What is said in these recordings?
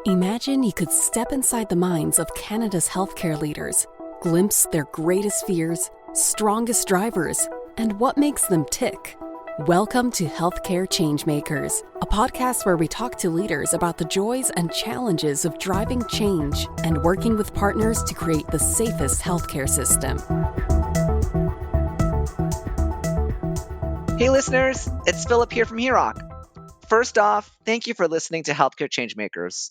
Imagine you could step inside the minds of Canada's healthcare leaders, glimpse their greatest fears, strongest drivers, and what makes them tick. Welcome to Healthcare Changemakers, a podcast where we talk to leaders about the joys and challenges of driving change and working with partners to create the safest healthcare system. Hey listeners, it's Philip here from HIROC. First off, thank you for listening to Healthcare Changemakers.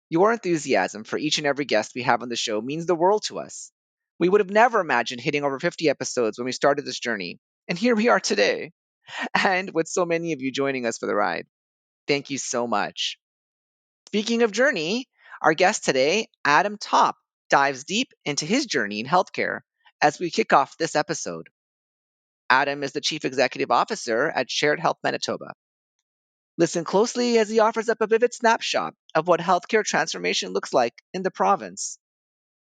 Your enthusiasm for each and every guest we have on the show means the world to us. We would have never imagined hitting over 50 episodes when we started this journey, and here we are today, and with so many of you joining us for the ride. Thank you so much. Speaking of journey, our guest today, Adam Topp, dives deep into his journey in healthcare as we kick off this episode. Adam is the Chief Executive Officer at Shared Health Manitoba. Listen closely as he offers up a vivid snapshot of what healthcare transformation looks like in the province.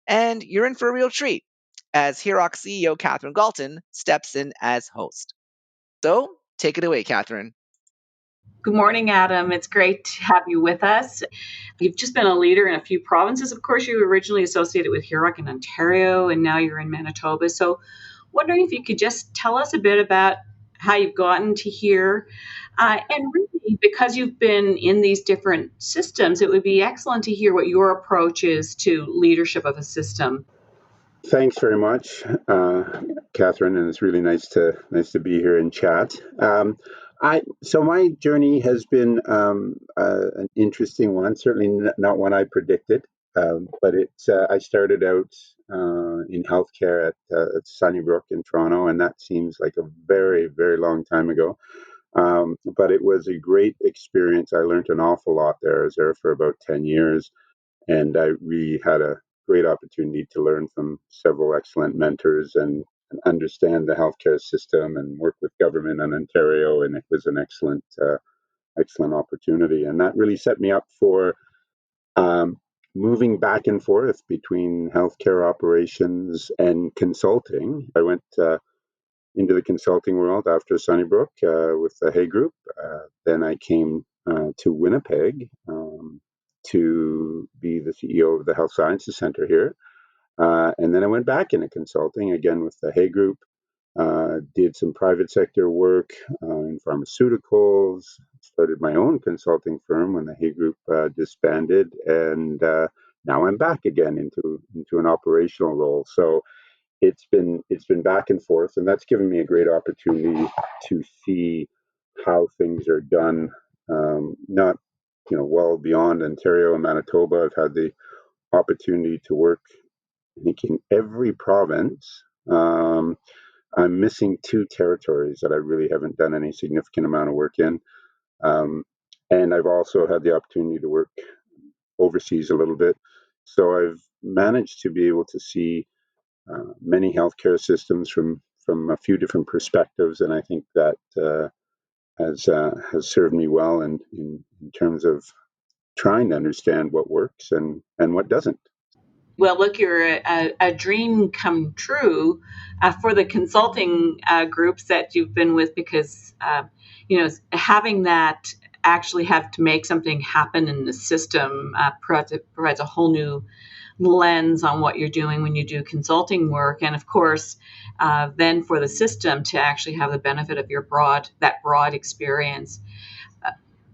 And you're in for a real treat as HIROC CEO Catherine Gaulton steps in as host. So, take it away, Catherine. Good morning, Adam. It's great to have you with us. You've just been a leader in a few provinces. Of course, you were originally associated with HIROC in Ontario, and now you're in Manitoba. So, wondering if you could just tell us a bit about how you've gotten to here. And really, because you've been in these different systems, it would be excellent to hear what your approach is to leadership of a system. Thanks very much, Catherine, and it's really nice to be here and chat. So my journey has been an interesting one. Certainly not one I predicted, but I started out in healthcare at Sunnybrook in Toronto, and that seems like a very, very long time ago. But it was a great experience. I learned an awful lot there. I was there for about 10 years, and I really had a great opportunity to learn from several excellent mentors and understand the healthcare system and work with government in Ontario. And it was an excellent opportunity. And that really set me up for moving back and forth between healthcare operations and consulting. I went into the consulting world after Sunnybrook with the Hay Group. Then I came to Winnipeg to be the CEO of the Health Sciences Center here. And then I went back into consulting again with the Hay Group, did some private sector work in pharmaceuticals, started my own consulting firm when the Hay Group disbanded, and now I'm back again into an operational role. So it's been back and forth, and that's given me a great opportunity to see how things are done, not well beyond Ontario and Manitoba. I've had the opportunity to work, I think, in every province. I'm missing 2 territories that I really haven't done any significant amount of work in. And I've also had the opportunity to work overseas a little bit. So I've managed to be able to see many healthcare systems from a few different perspectives, and I think that has served me well in terms of trying to understand what works and what doesn't. Well, look, you're a dream come true for the consulting groups that you've been with, because having that actually have to make something happen in the system provides a whole new lens on what you're doing when you do consulting work, and of course, then for the system to actually have the benefit of that broad experience.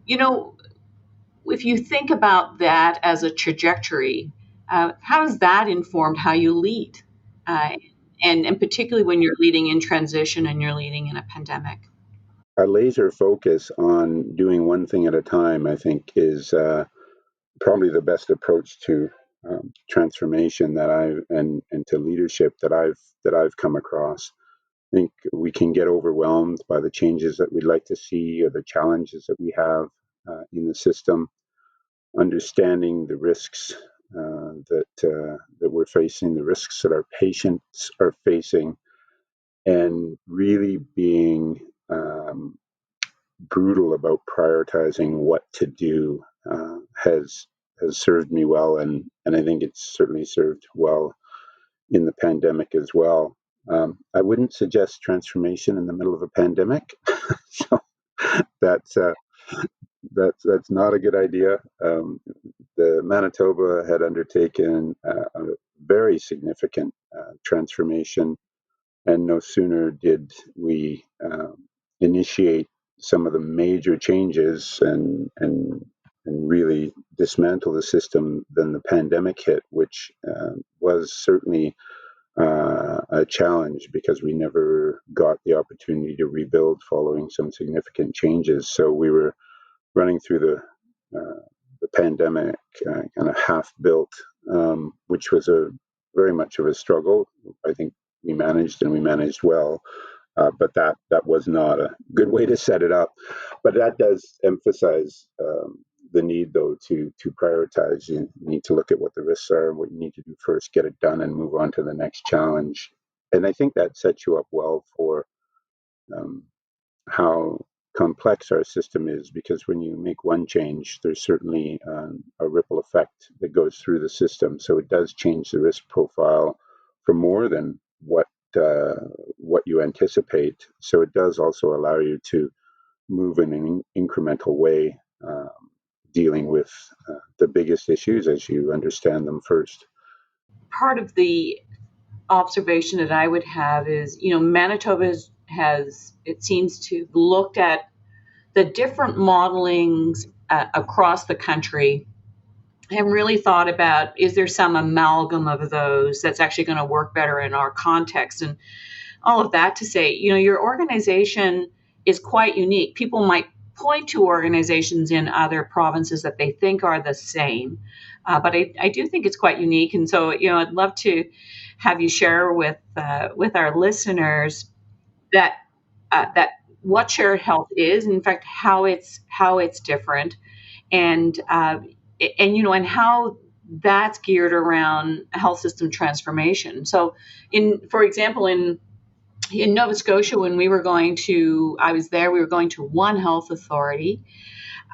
If you think about that as a trajectory, how has that informed how you lead? And particularly when you're leading in transition and you're leading in a pandemic? A laser focus on doing one thing at a time, I think, is probably the best approach to transformation and to leadership that I've come across. I think we can get overwhelmed by the changes that we'd like to see or the challenges that we have in the system. Understanding the risks that we're facing, the risks that our patients are facing, and really being brutal about prioritizing what to do has served me well, and I think it's certainly served well in the pandemic as well. I wouldn't suggest transformation in the middle of a pandemic, so that's That's not a good idea. The Manitoba had undertaken a very significant transformation, and no sooner did we initiate some of the major changes and really dismantle the system than the pandemic hit, which was certainly a challenge because we never got the opportunity to rebuild following some significant changes. So we were running through the pandemic kind of half built, which was a very much of a struggle. I think we managed and we managed well, but that was not a good way to set it up. But that does emphasize the need, though, to prioritize. You need to look at what the risks are, what you need to do first, get it done, and move on to the next challenge. And I think that sets you up well for um, how complex our system is, because when you make one change, there's certainly a ripple effect that goes through the system. So it does change the risk profile for more than uh, what you anticipate. So it does also allow you to move in an incremental way, dealing with the biggest issues as you understand them first. Part of the observation that I would have is, Manitoba has, it seems to, looked at the different modelings across the country and really thought about, is there some amalgam of those that's actually going to work better in our context? And all of that to say, your organization is quite unique. People might point to organizations in other provinces that they think are the same, but I do think it's quite unique. And so, I'd love to have you share with our listeners that that what shared health is, in fact, how it's different, and and how that's geared around health system transformation. So, for example, in Nova Scotia, when I was there, we were going to one health authority,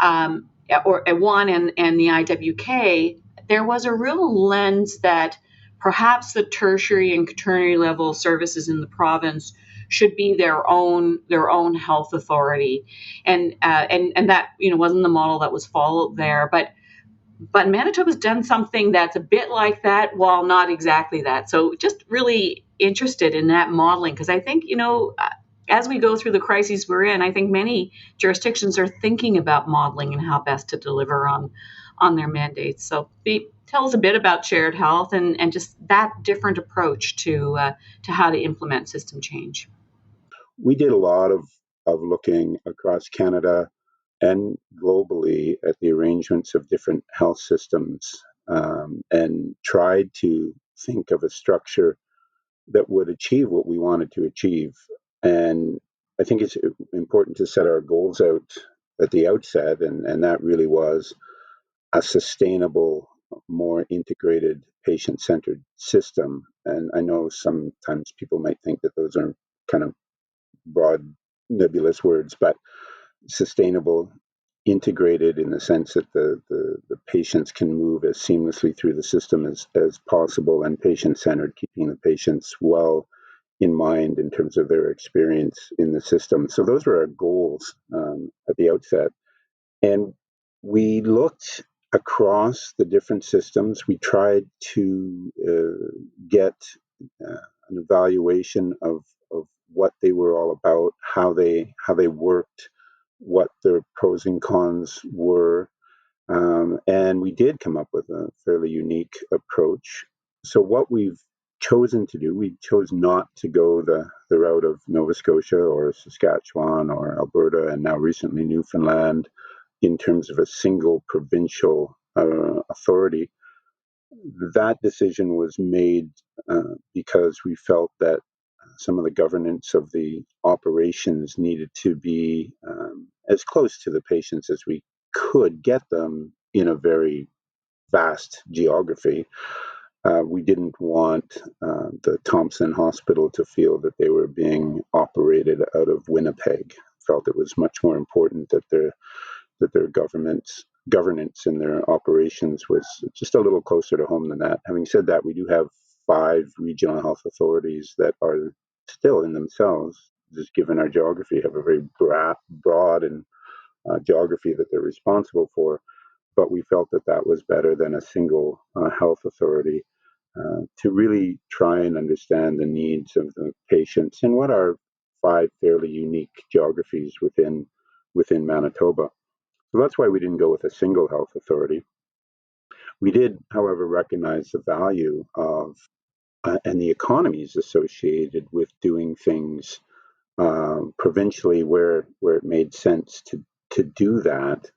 um, or one and the IWK. There was a real lens that perhaps the tertiary and quaternary level services in the province should be their own health authority, and that wasn't the model that was followed there, but Manitoba's done something that's a bit like that, while not exactly that. So just really interested in that modeling, because I think, as we go through the crises we're in, I think many jurisdictions are thinking about modeling and how best to deliver on their mandates. So tell us a bit about shared health and just that different approach to how to implement system change. We did a lot of looking across Canada and globally at the arrangements of different health systems, and tried to think of a structure that would achieve what we wanted to achieve. And I think it's important to set our goals out at the outset, and that really was a sustainable, more integrated, patient centered system. And I know sometimes people might think that those are kind of broad, nebulous words, but sustainable, integrated in the sense that the patients can move as seamlessly through the system as possible, and patient centered, keeping the patients well in mind in terms of their experience in the system. So those were our goals at the outset. And we looked across the different systems. We tried to get an evaluation of what they were all about, how they worked, what their pros and cons were, and we did come up with a fairly unique approach. So what we've chosen to do, we chose not to go the route of Nova Scotia or Saskatchewan or Alberta and now recently Newfoundland in terms of a single provincial authority. That decision was made because we felt that some of the governance of the operations needed to be as close to the patients as we could get them in a very vast geography. We didn't want the Thompson Hospital to feel that they were being operated out of Winnipeg. Felt it was much more important that their governance and their operations was just a little closer to home than that. Having said that, we do have 5 regional health authorities that are still in themselves, just given our geography, have a very broad and geography that they're responsible for, but we felt that that was better than a single health authority to really try and understand the needs of the patients in what are 5 fairly unique geographies within Manitoba. So that's why we didn't go with a single health authority. We did, however, recognize the value of and the economies associated with doing things provincially where it made sense to do that.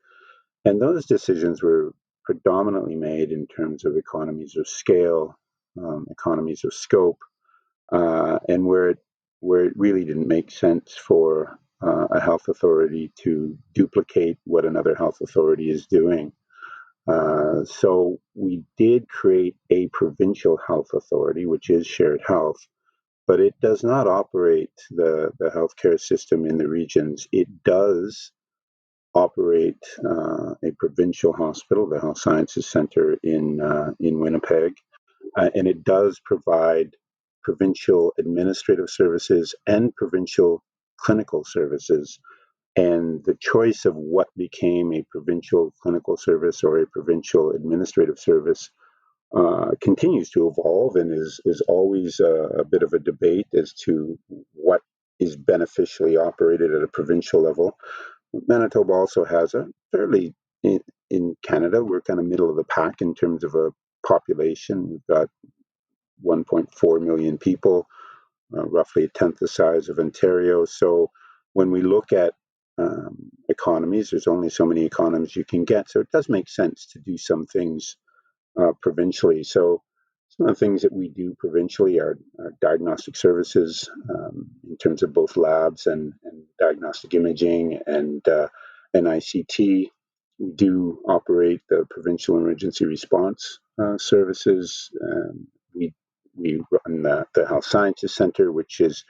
And those decisions were predominantly made in terms of economies of scale, economies of scope, and where it really didn't make sense for a health authority to duplicate what another health authority is doing. So we did create a provincial health authority, which is Shared Health, but it does not operate the healthcare system in the regions. It does operate a provincial hospital, the Health Sciences Center in Winnipeg, and it does provide provincial administrative services and provincial clinical services. And the choice of what became a provincial clinical service or a provincial administrative service continues to evolve and is always a bit of a debate as to what is beneficially operated at a provincial level. Manitoba also has a fairly, in Canada, we're kind of middle of the pack in terms of a population. We've got 1.4 million people, roughly a tenth the size of Ontario. So when we look at economies, there's only so many economies you can get. So it does make sense to do some things provincially. So some of the things that we do provincially are diagnostic services in terms of both labs and diagnostic imaging and ICT. We do operate the provincial emergency response services. We we run the Health Sciences Center, which is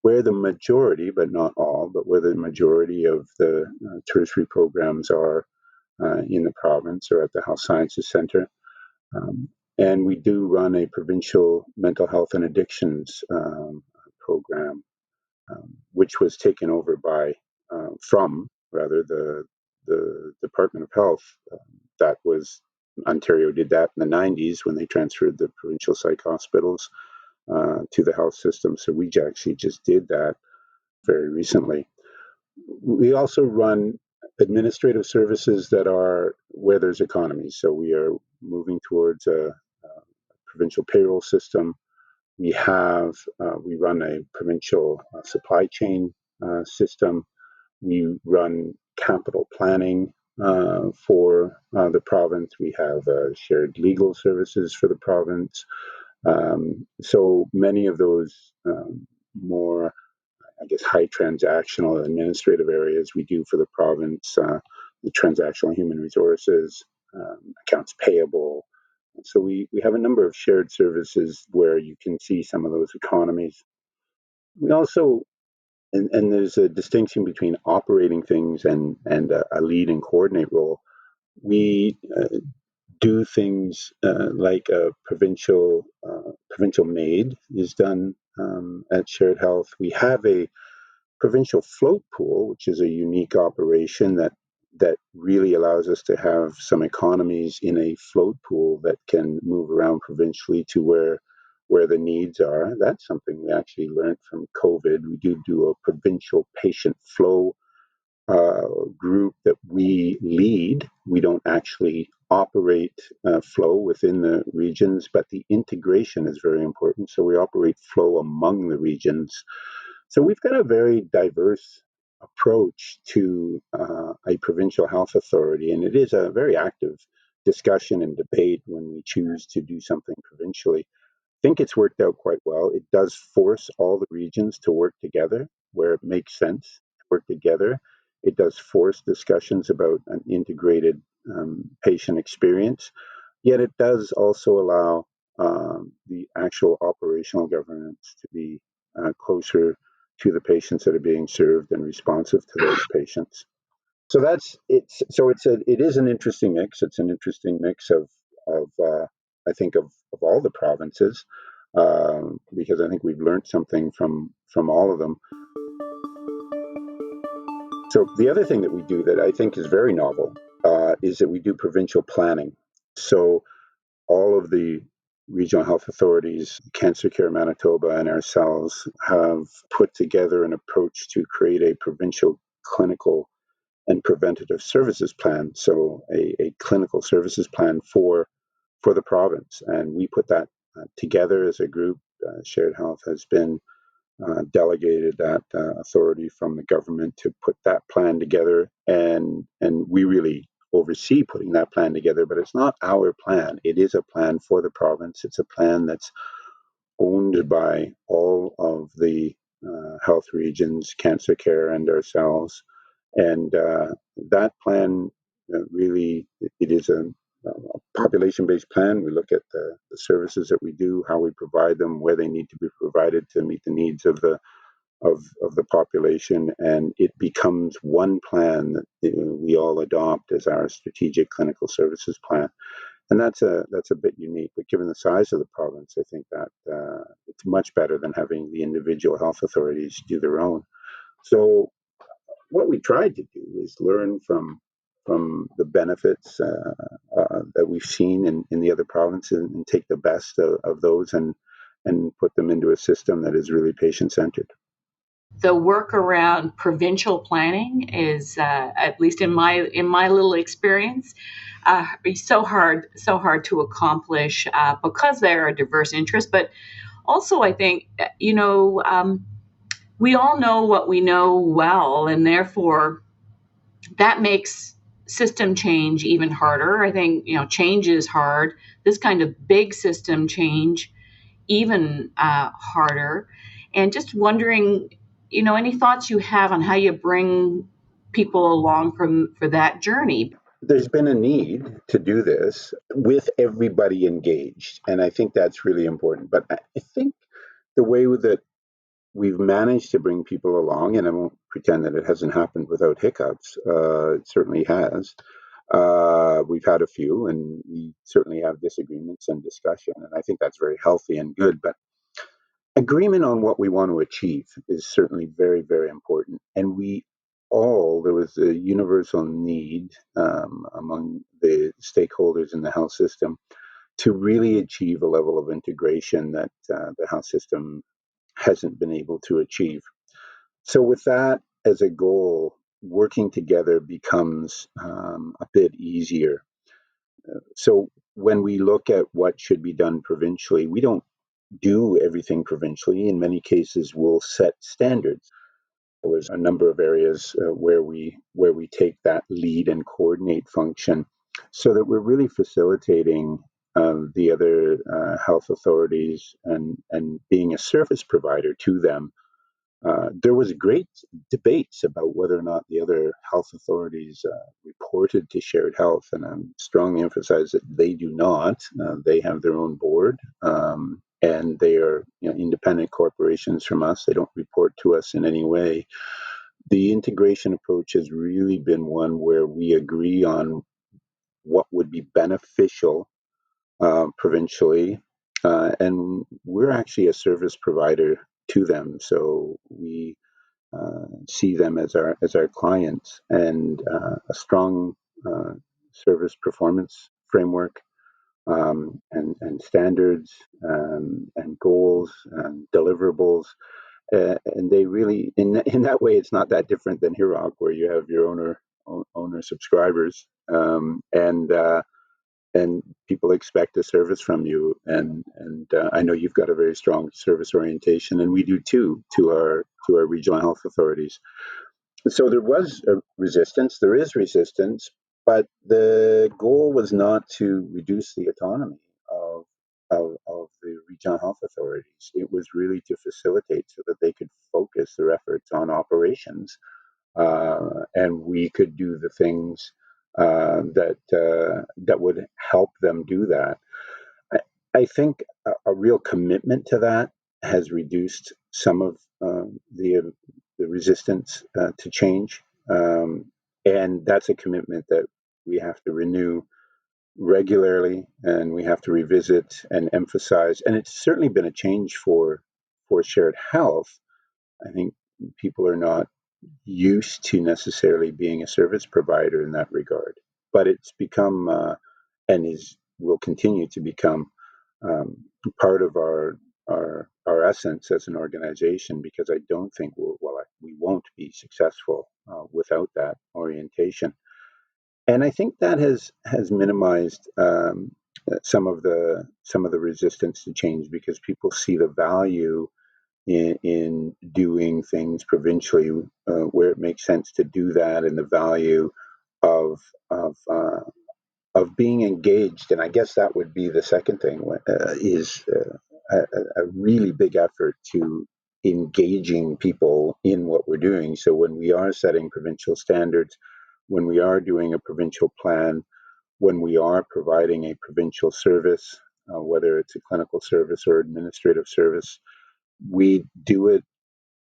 where the majority, but not all, but where the majority of the tertiary programs are in the province or at the Health Sciences Center. And we do run a provincial mental health and addictions program, which was taken over by from rather the Department of Health. That was Ontario did that in the 90s when they transferred the provincial psych hospitals to the health system. So we actually just did that very recently. We also run administrative services that are where there's economies. So we are moving towards a provincial payroll system. We run a provincial supply chain system. We run capital planning for the province. We have shared legal services for the province. So many of those more, I guess, high transactional administrative areas we do for the province, the transactional human resources, accounts payable. So we have a number of shared services where you can see some of those economies. We also, and there's a distinction between operating things and a lead and coordinate role. We do things like a provincial MAID is done at Shared Health. We have a provincial float pool, which is a unique operation that really allows us to have some economies in a float pool that can move around provincially to where the needs are. That's something we actually learned from COVID. We do a provincial patient flow group that we lead. We don't actually operate flow within the regions, but the integration is very important. So we operate flow among the regions. So we've got a very diverse approach to a provincial health authority, and it is a very active discussion and debate when we choose to do something provincially. I think it's worked out quite well. It does force all the regions to work together where it makes sense to work together. It does force discussions about an integrated patient experience, yet it does also allow the actual operational governance to be closer to the patients that are being served and responsive to those patients. So that's it's so it is an interesting mix. It's an interesting mix of I think of all the provinces because I think we've learned something from all of them. So the other thing that we do that I think is very novel is that we do provincial planning. So all of the regional health authorities, Cancer Care Manitoba, and ourselves have put together an approach to create a provincial clinical and preventative services plan. So a clinical services plan for the province, and we put that together as a group. Shared Health has been delegated that authority from the government to put that plan together, and we really oversee putting that plan together. But it's not our plan; it is a plan for the province. It's a plan that's owned by all of the health regions, Cancer Care, and ourselves. And that plan really, it is a population-based plan. We look at the services that we do, how we provide them, where they need to be provided to meet the needs of the population, and it becomes one plan that we all adopt as our strategic clinical services plan. And that's a bit unique, but given the size of the province, I think that it's much better than having the individual health authorities do their own. So what we tried to do is learn from the benefits that we've seen in the other provinces and take the best of those and put them into a system that is really patient centered. The work around provincial planning is, at least in my little experience, so hard to accomplish because there are diverse interests. But also, I think we all know what we know well, and therefore that makes system change even harder. I think change is hard. This kind of big system change even harder. And just wondering, any thoughts you have on how you bring people along for that journey? There's been a need to do this with everybody engaged, and I think that's really important. But I think the way that we've managed to bring people along, and I won't pretend that it hasn't happened without hiccups. It certainly has. We've had a few, and we certainly have disagreements and discussion, and I think that's very healthy and good. But agreement on what we want to achieve is certainly very, very important. And there was a universal need among the stakeholders in the health system to really achieve a level of integration that the health system hasn't been able to achieve. So, with that as a goal, working together becomes a bit easier. So, when we look at what should be done provincially, we don't do everything provincially. In many cases, we'll set standards. There's a number of areas where we take that lead and coordinate function, so that we're really facilitating the other health authorities and being a service provider to them. There was great debates about whether or not the other health authorities reported to Shared Health, and I'm strongly emphasize that they do not. They have their own board, and they are independent corporations from us. They don't report to us in any way. The integration approach has really been one where we agree on what would be beneficial provincially, and we're actually a service provider to them. So we see them as our clients, and a strong service performance framework, and standards, and goals and deliverables. And they really, in that way, it's not that different than HIROC, where you have your owner subscribers, and people expect a service from you. And I know you've got a very strong service orientation, and we do too, to our regional health authorities. So there was a resistance. There is resistance, but the goal was not to reduce the autonomy of the regional health authorities. It was really to facilitate so that they could focus their efforts on operations, and we could do the things that would help them do that. I, I think a real commitment to that has reduced some of the resistance to change, and that's a commitment that we have to renew regularly, and we have to revisit and emphasize. And it's certainly been a change for Shared Health. I think people are not used to necessarily being a service provider in that regard, but it's become and will continue to become um, part of our essence as an organization, because I don't think we won't be successful without that orientation. And I think that has minimized some of the resistance to change, because people see the value in doing things provincially where it makes sense to do that, and the value of of uh, of being engaged. And I guess that would be the second thing, is a really big effort to engaging people in what we're doing. So when we are setting provincial standards, when we are doing a provincial plan, when we are providing a provincial service, whether it's a clinical service or administrative service, we do it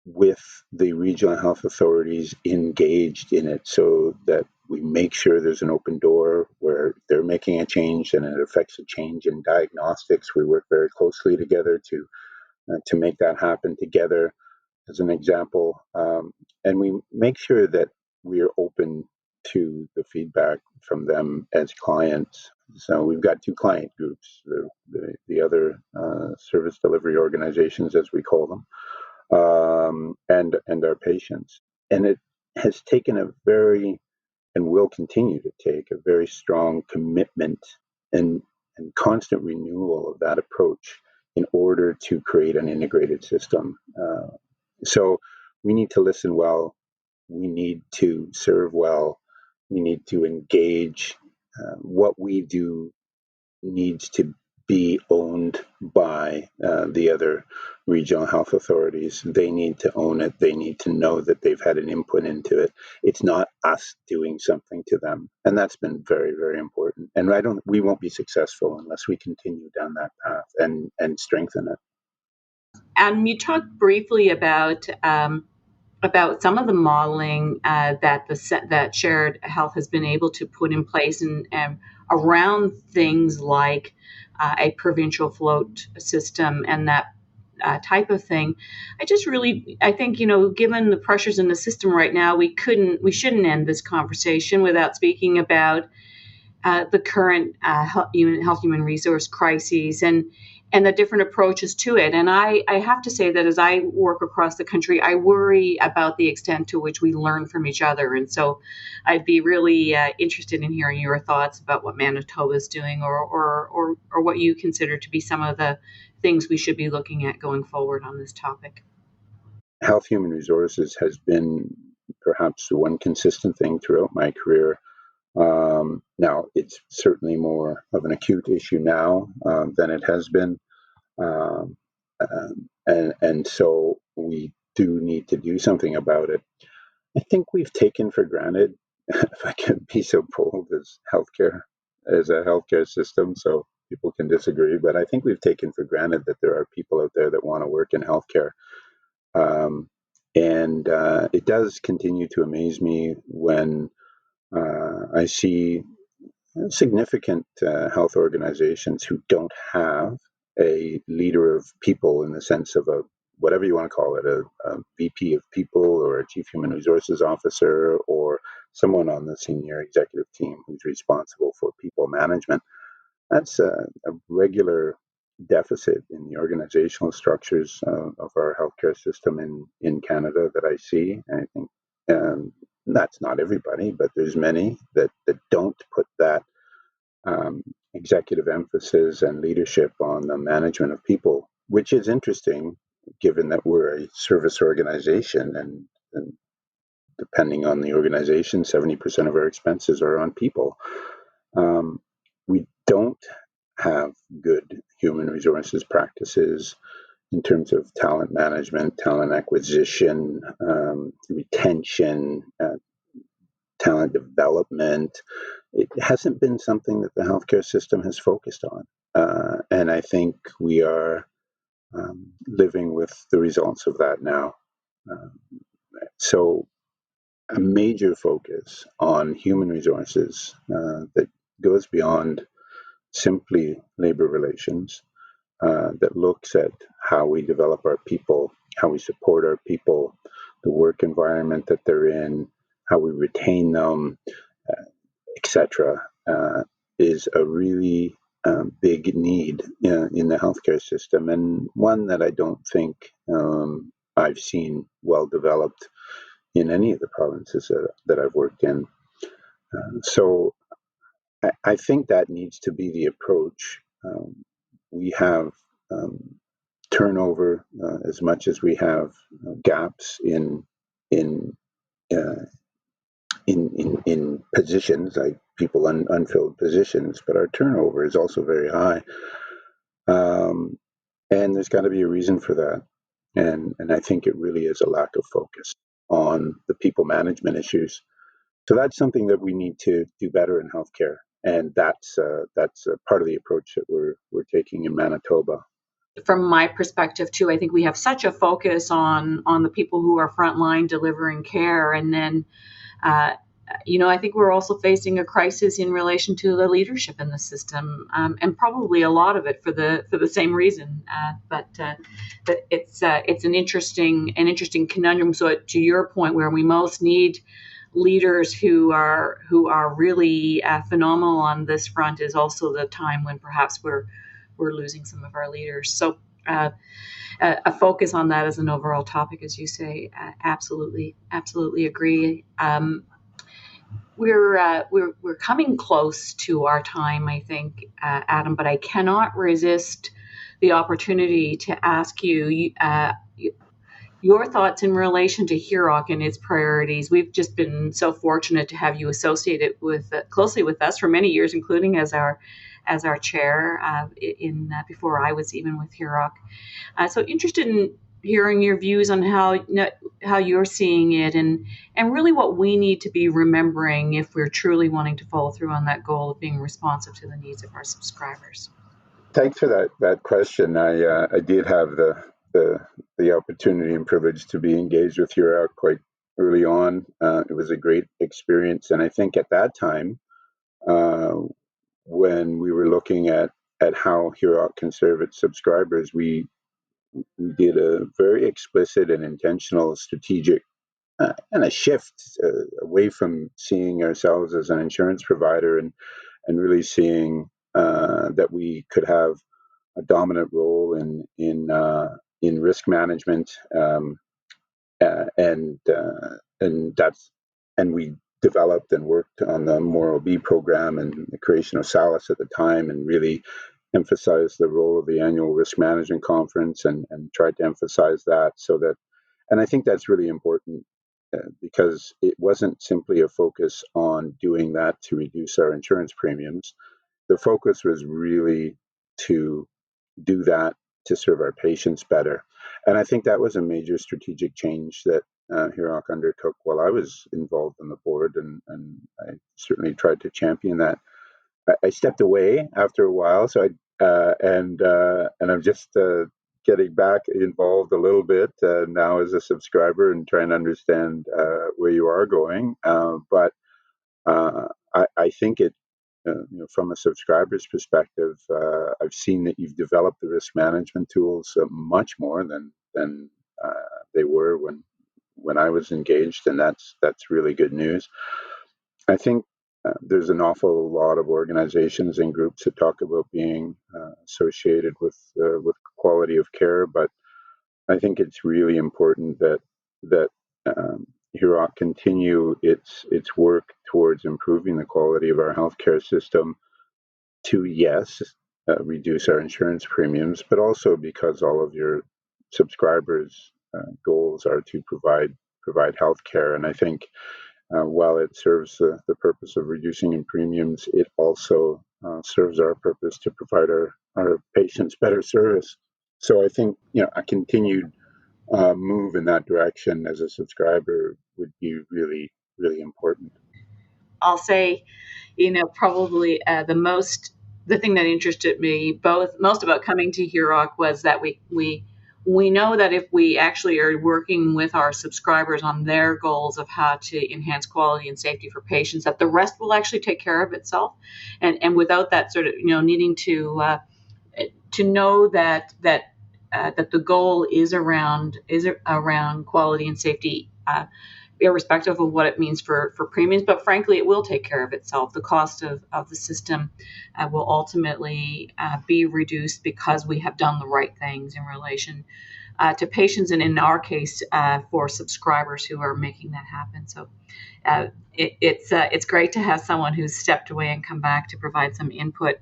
with the regional health authorities engaged in it, so that we make sure there's an open door where they're making a change and it affects a change in diagnostics. We work very closely together to make that happen together, as an example. And we make sure that we are open to the feedback from them as clients. So we've got two client groups, the other service delivery organizations, as we call them, and our patients. And it has taken a very, and will continue to take a very strong commitment and constant renewal of that approach in order to create an integrated system. So we need to listen well, we need to serve well, we need to engage. What we do needs to be owned by the other regional health authorities. They need to own it. They need to know that they've had an input into it. It's not us doing something to them, and that's been very, very important. And we won't be successful unless we continue down that path and strengthen it. And you talked briefly about some of the modeling that Shared Health has been able to put in place and around things like a provincial float system and that type of thing. I think, given the pressures in the system right now, we shouldn't end this conversation without speaking about the current human resource crises and the different approaches to it. And I have to say that as I work across the country, I worry about the extent to which we learn from each other. And so I'd be really interested in hearing your thoughts about what Manitoba is doing, or what you consider to be some of the things we should be looking at going forward on this topic. Health human resources has been perhaps the one consistent thing throughout my career. Now, it's certainly more of an acute issue now than it has been. Um, and so we do need to do something about it. I think we've taken for granted, if I can be so bold, as a healthcare system. So people can disagree, but I think we've taken for granted that there are people out there that want to work in healthcare. Um, and it does continue to amaze me when I see significant health organizations who don't have a leader of people, in the sense of a whatever you want to call it, a VP of people or a chief human resources officer, or someone on the senior executive team who's responsible for people management. That's a regular deficit in the organizational structures of our healthcare system in Canada that I see. And I think that's not everybody, but there's many that don't put that um, executive emphasis and leadership on the management of people, which is interesting given that we're a service organization, and depending on the organization, 70% of our expenses are on people. We don't have good human resources practices in terms of talent management, talent acquisition, retention, talent development. It hasn't been something that the healthcare system has focused on. And I think we are living with the results of that now. Uh, so, a major focus on human resources that goes beyond simply labor relations, that looks at how we develop our people, how we support our people, the work environment that they're in, how we retain them, etc., is a really big need in the healthcare system, and one that I don't think I've seen well developed in any of the provinces that I've worked in. So I think that needs to be the approach. We have turnover as much as we have gaps in uh, in positions, like people unfilled positions, but our turnover is also very high. And there's got to be a reason for that. And I think it really is a lack of focus on the people management issues. So that's something that we need to do better in healthcare. And that's part of the approach that we're taking in Manitoba. From my perspective too, I think we have such a focus on the people who are frontline delivering care, and then I think we're also facing a crisis in relation to the leadership in the system, and probably a lot of it for the same reason. But it's an interesting conundrum. So to your point, where we most need leaders who are really phenomenal on this front, is also the time when perhaps we're losing some of our leaders. So a focus on that as an overall topic, as you say, absolutely agree. We're coming close to our time, I think, Adam, but I cannot resist the opportunity to ask you your thoughts in relation to HIROC and its priorities. We've just been so fortunate to have you associated closely with us for many years, including as our chair before I was even with HIROC. So interested in hearing your views on how you're seeing it, and really what we need to be remembering if we're truly wanting to follow through on that goal of being responsive to the needs of our subscribers. Thanks for that question. I did have the opportunity and privilege to be engaged with HIROC quite early on. It was a great experience, and I think at that time, when we were looking at how HIROC can serve its subscribers, we did a very explicit and intentional strategic and a shift away from seeing ourselves as an insurance provider and really seeing that we could have a dominant role in risk management, and that's and we developed and worked on the Moral B program and the creation of SALIS at the time, and really emphasized the role of the annual risk management conference, and tried to emphasize that, so that, and I think that's really important, because it wasn't simply a focus on doing that to reduce our insurance premiums. The focus was really to do that to serve our patients better. And I think that was a major strategic change that HIROC undertook while I was involved on the board, and I certainly tried to champion that. I stepped away after a while, so and I'm just getting back involved a little bit now as a subscriber and trying to understand where you are going. But I think it, from a subscriber's perspective, I've seen that you've developed the risk management tools much more than they were when I was engaged, and that's really good news. I think there's an awful lot of organizations and groups that talk about being associated with quality of care, but I think it's really important that HIROC continue its work towards improving the quality of our healthcare system to, yes, reduce our insurance premiums, but also because all of your subscribers' goals are to provide healthcare. And I think while it serves the purpose of reducing in premiums, it also serves our purpose to provide our patients better service. So I think a continued move in that direction as a subscriber would be really, really important. I'll say, probably the thing that interested me most about coming to HIROC was that we know that if we actually are working with our subscribers on their goals of how to enhance quality and safety for patients, that the rest will actually take care of itself, and without that sort of needing to know that the goal is around quality and safety irrespective of what it means for premiums. But frankly, it will take care of itself. The cost of the system will ultimately be reduced because we have done the right things in relation to patients, and in our case, for subscribers who are making that happen. So it's great to have someone who's stepped away and come back to provide some input.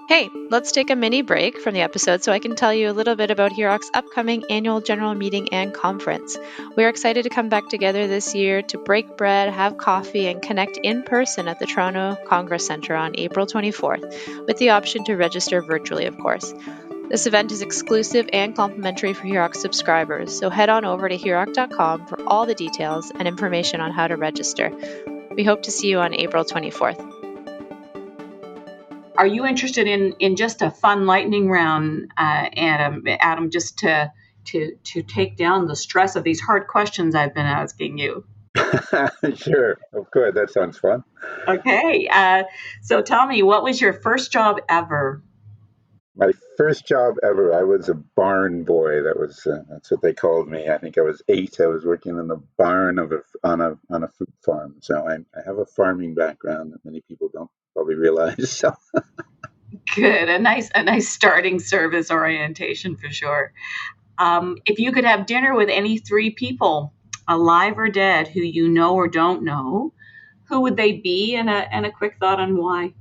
Hey, let's take a mini break from the episode so I can tell you a little bit about HIROC's upcoming annual general meeting and conference. We are excited to come back together this year to break bread, have coffee, and connect in person at the Toronto Congress Centre on April 24th, with the option to register virtually, of course. This event is exclusive and complimentary for HIROC subscribers, so head on over to HIROC.com for all the details and information on how to register. We hope to see you on April 24th. Are you interested in just a fun lightning round, Adam, just to take down the stress of these hard questions I've been asking you? Sure, of course. That sounds fun. Okay. So tell me, what was your first job ever? My first job ever, I was a barn boy. That's what they called me. I think I was 8. I was working in the barn on a fruit farm. So I have a farming background that many people don't probably realize. So Good. A nice starting service orientation for sure. If you could have dinner with any 3 people, alive or dead, who you know or don't know, who would they be, and a quick thought on why?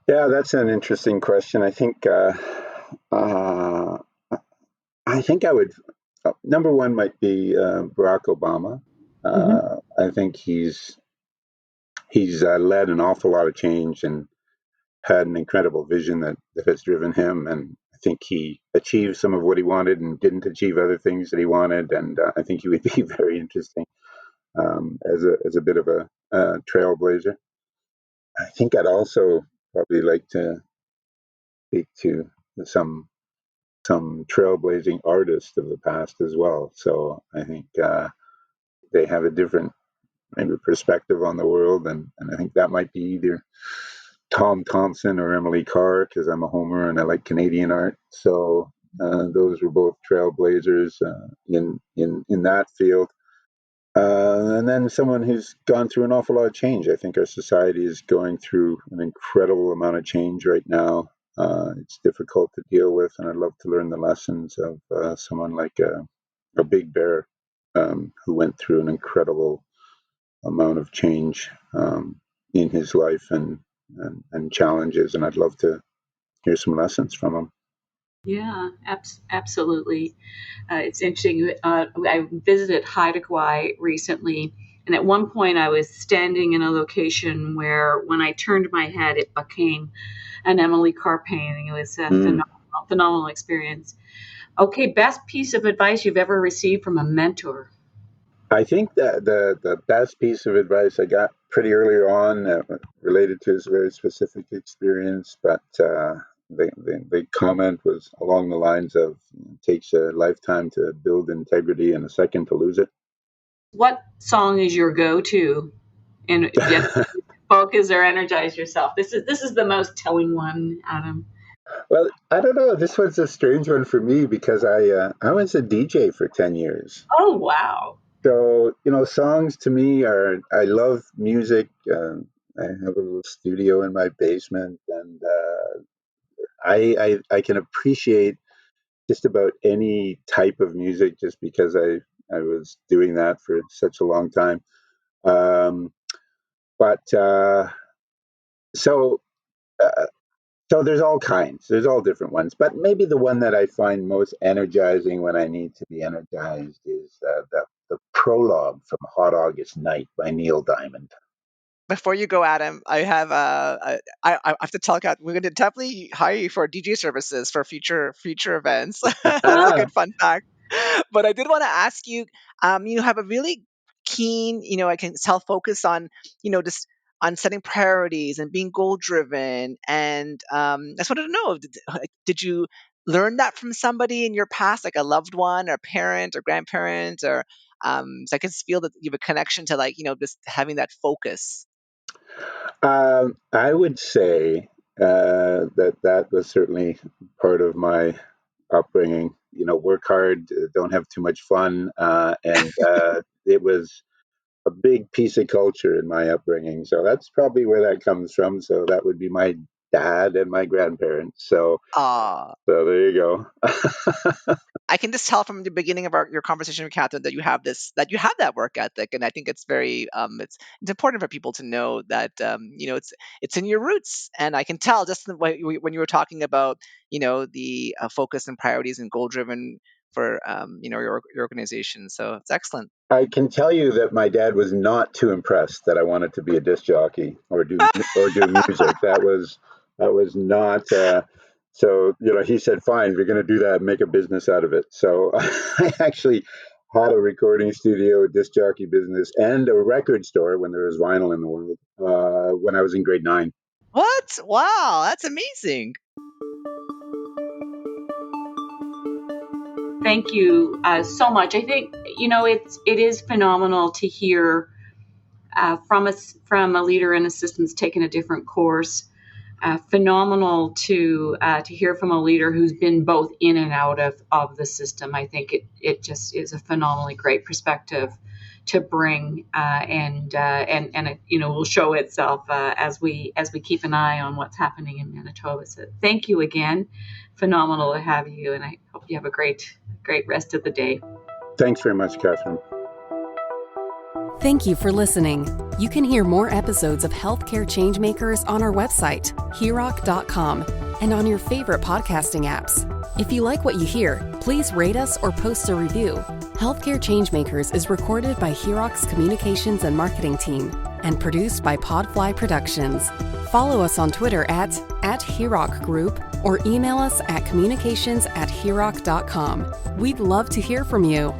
yeah, that's an interesting question. Uh, I think I would. Number one might be Barack Obama. Mm-hmm. I think he's led an awful lot of change and had an incredible vision that has driven him. And I think he achieved some of what he wanted and didn't achieve other things that he wanted. And I think he would be very interesting as a bit of a trailblazer. I think I'd also probably like to speak to some trailblazing artists of the past as well. So I think they have a different maybe perspective on the world, and I think that might be either Tom Thompson or Emily Carr, because I'm a homer and I like Canadian art. So those were both trailblazers in that field. And then someone who's gone through an awful lot of change. I think our society is going through an incredible amount of change right now. It's difficult to deal with, and I'd love to learn the lessons of someone like a big bear who went through an incredible amount of change in his life and challenges, and I'd love to hear some lessons from him. Yeah, absolutely. It's interesting. I visited Haida recently, and at one point I was standing in a location where when I turned my head, it became an Emily Carr painting. It was a phenomenal experience. Okay, best piece of advice you've ever received from a mentor? I think that the best piece of advice I got pretty early on related to his very specific experience, but the comment was along the lines of it takes a lifetime to build integrity and a second to lose it. What song is your go-to? And just focus or energize yourself. This is the most telling one, Adam. Well, I don't know. This one's a strange one for me because I was a DJ for 10 years. Oh wow. So, songs to me are, I love music. I have a little studio in my basement, and I can appreciate just about any type of music just because I was doing that for such a long time. Um, but so uh, so there's all kinds, there's all different ones, but maybe the one that I find most energizing when I need to be energized is the prologue from Hot August Night by Neil Diamond. Before you go, Adam, I have I have to tell Kat, we're going to definitely hire you for DJ services for future events. That's a good fun fact. But I did want to ask you, you have a really keen, I can tell focus on, just on setting priorities and being goal driven. And I just wanted to know, did you learn that from somebody in your past, like a loved one or a parent or grandparent, or so I can just feel that you have a connection to, like, just having that focus. I would say that was certainly part of my upbringing. work hard, don't have too much fun, and it was a big piece of culture in my upbringing. So that's probably where that comes from. So that would be my dad and my grandparents. So Ah, there you go. I can just tell from the beginning of your conversation with Catherine that you have that work ethic, and I think it's very it's important for people to know that it's in your roots, and I can tell just when you were talking about the focus and priorities and goal driven for your organization. So it's excellent. I can tell you that my dad was not too impressed that I wanted to be a disc jockey or do music. That was not. So he said, "Fine, we're going to do that. Make a business out of it." So I actually had a recording studio, a disc jockey business, and a record store when there was vinyl in the world. When I was in grade 9. What? Wow, that's amazing. Thank you so much. I think it is phenomenal to hear from a leader in assistance taking a different course. Phenomenal to hear from a leader who's been both in and out of the system. I think it just is a phenomenally great perspective to bring, and it will show itself as we keep an eye on what's happening in Manitoba. So thank you again. Phenomenal to have you, and I hope you have a great rest of the day. Thanks very much, Catherine. Thank you for listening. You can hear more episodes of Healthcare Changemakers on our website, HIROC.com, and on your favorite podcasting apps. If you like what you hear, please rate us or post a review. Healthcare Changemakers is recorded by HIROC's Communications and Marketing team and produced by Podfly Productions. Follow us on Twitter at HIROC Group or email us at communications@hiroc.com. We'd love to hear from you.